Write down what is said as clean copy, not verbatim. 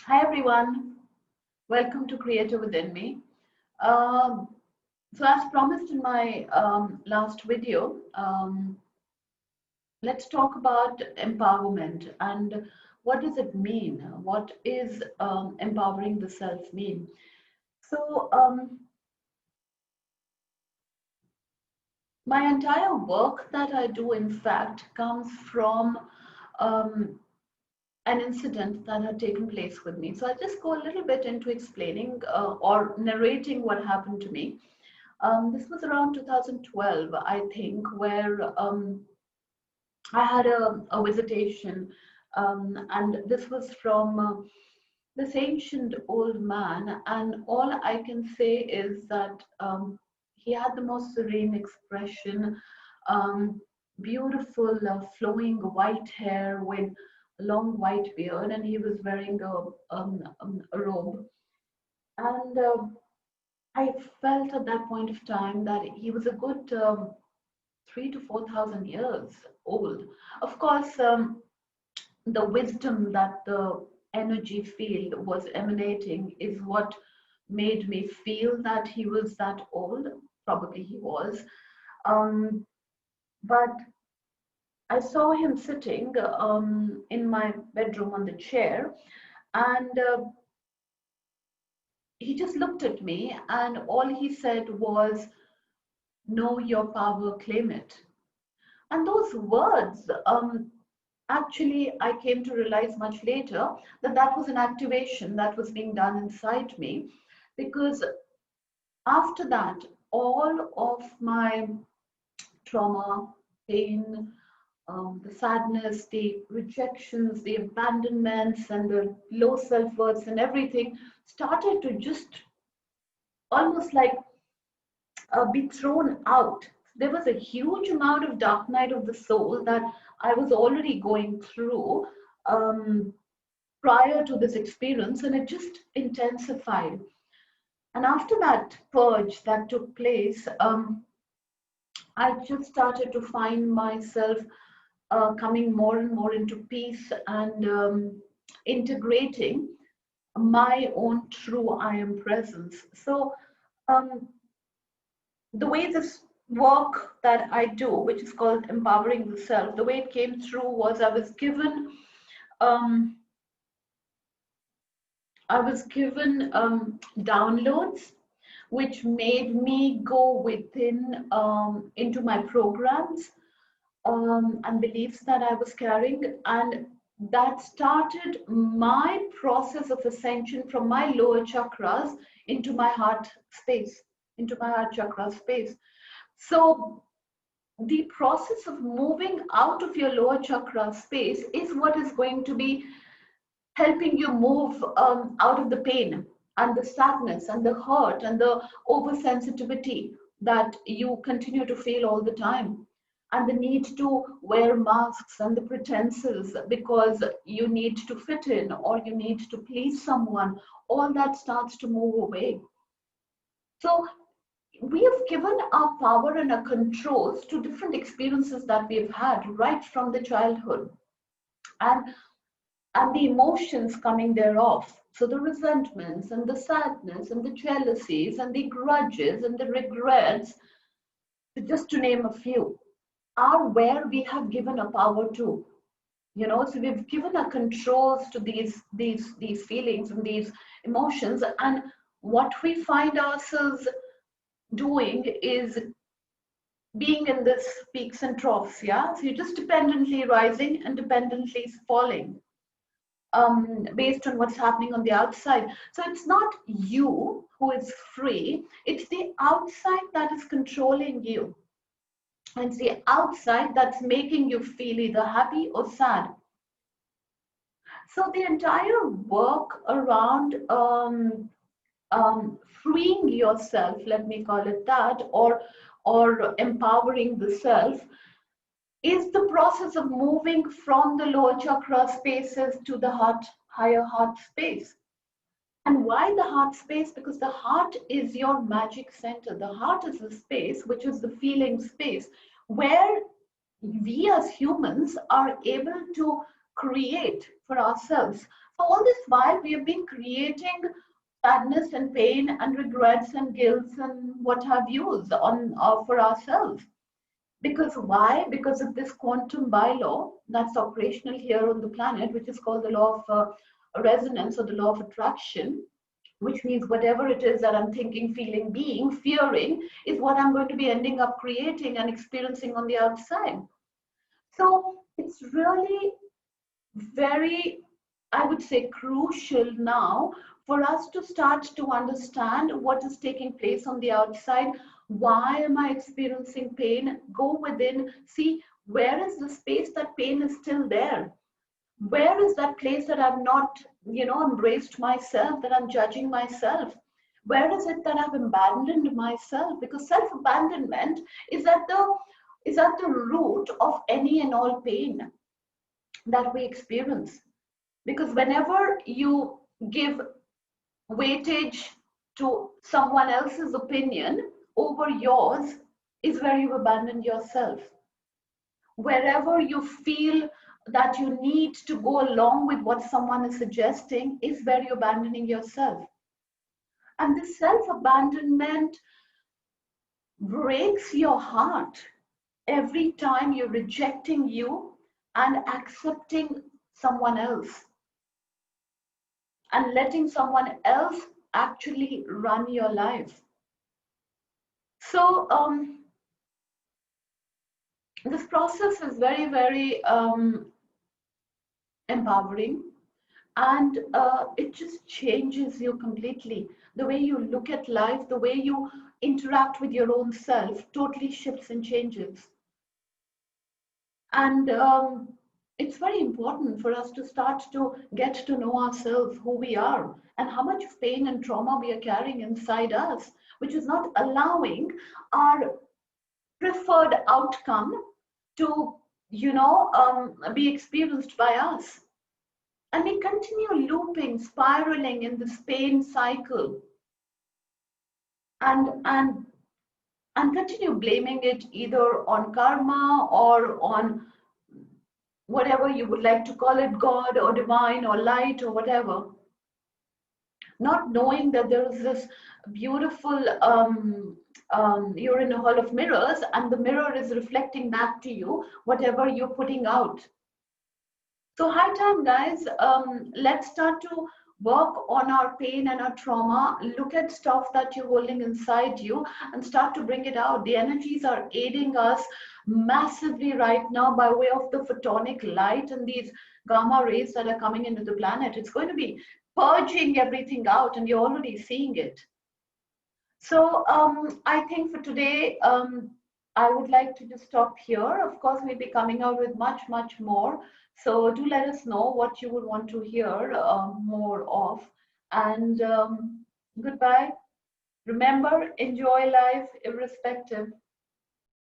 Hi everyone, welcome to Creator Within Me. So as promised in my last video, let's talk about empowerment and what does it mean? What is empowering the self mean? So my entire work that I do, in fact, comes from um, an incident that had taken place with me. So I'll just go a little bit into explaining or narrating what happened to me. This was around 2012, I think, where I had a visitation, and this was from this ancient old man. And all I can say is that he had the most serene expression, um, beautiful, flowing white hair with a long white beard, and he was wearing a robe. And I felt at that point of time that he was a good 3 to 4 thousand years old. Of course, the wisdom that the energy field was emanating is what made me feel that he was that old. Probably he was. But I saw him sitting in my bedroom on the chair, and he just looked at me, and all he said was, "Know your power, claim it." And those words, actually, I came to realize much later that that was an activation that was being done inside me, because after that, all of my trauma, pain, the sadness, the rejections, the abandonments, and the low self worths and everything started to just almost like be thrown out. There was a huge amount of dark night of the soul that I was already going through prior to this experience, and it just intensified. And after that purge that took place, I just started to find myself coming more and more into peace and integrating my own true I am presence. So, um, the way this work that I do, which is called empowering the self, the way it came through was um, I was given downloads, which made me go within into my programs and beliefs that I was carrying, and that started my process of ascension from my lower chakras into my heart space, into my heart chakra space. So the process of moving out of your lower chakra space is what is going to be helping you move out of the pain and the sadness and the hurt and the oversensitivity that you continue to feel all the time, and the need to wear masks and the pretenses because you need to fit in or you need to please someone. All that starts to move away. So we have given our power and our controls to different experiences that we've had right from the childhood, and the emotions coming thereof. So the resentments and the sadness and the jealousies and the grudges and the regrets, just to name a few, are where we have given a power to. So we've given our controls to these feelings and these emotions, and what we find ourselves doing is being in this peaks and troughs. Yeah, so you're just dependently rising and dependently falling based on what's happening on the outside. So it's not you who is free, it's the outside that is controlling you. And it's the outside that's making you feel either happy or sad. So the entire work around freeing yourself, let me call it that, or empowering the self, is the process of moving from the lower chakra spaces to the heart, higher heart space. And why the heart space? Because the heart is your magic center. The heart is the space, which is the feeling space, where we as humans are able to create for ourselves. All this while, we have been creating sadness and pain and regrets and guilt and what have yous on for ourselves. Because why? Because of this quantum bylaw that's operational here on the planet, which is called the law of resonance or the law of attraction, which means whatever it is that I'm thinking, feeling, being, fearing is what I'm going to be ending up creating and experiencing on the outside. So it's really very, I would say, crucial now for us to start to understand what is taking place on the outside. Why am I experiencing pain? Go within, see where is the space that pain is still there. Where is that place that I've not, embraced myself, that I'm judging myself? Where is it that I've abandoned myself? Because self-abandonment is at the root of any and all pain that we experience. Because whenever you give weightage to someone else's opinion over yours, is where you abandon yourself. Wherever you feel that you need to go along with what someone is suggesting, is where you're abandoning yourself. And this self abandonment breaks your heart every time you're rejecting you and accepting someone else and letting someone else actually run your life. So this process is very, very empowering, and it just changes you completely. The way you look at life, the way you interact with your own self totally shifts and changes. And it's very important for us to start to get to know ourselves, who we are, and how much pain and trauma we are carrying inside us, which is not allowing our preferred outcome to, be experienced by us. And we continue looping, spiraling in this pain cycle, and and continue blaming it either on karma or on whatever you would like to call it, God or divine or light or whatever, not knowing that there is this beautiful you're in a hall of mirrors, and the mirror is reflecting back to you whatever you're putting out. So high time, guys. Let's start to work on our pain and our trauma. Look at stuff that you're holding inside you and start to bring it out. The energies are aiding us massively right now by way of the photonic light and these gamma rays that are coming into the planet. It's going to be purging everything out, and you're already seeing it. So I think for today, I would like to just stop here. Of course, we'll be coming out with much, much more. So do let us know what you would want to hear more of. And goodbye. Remember, enjoy life irrespective.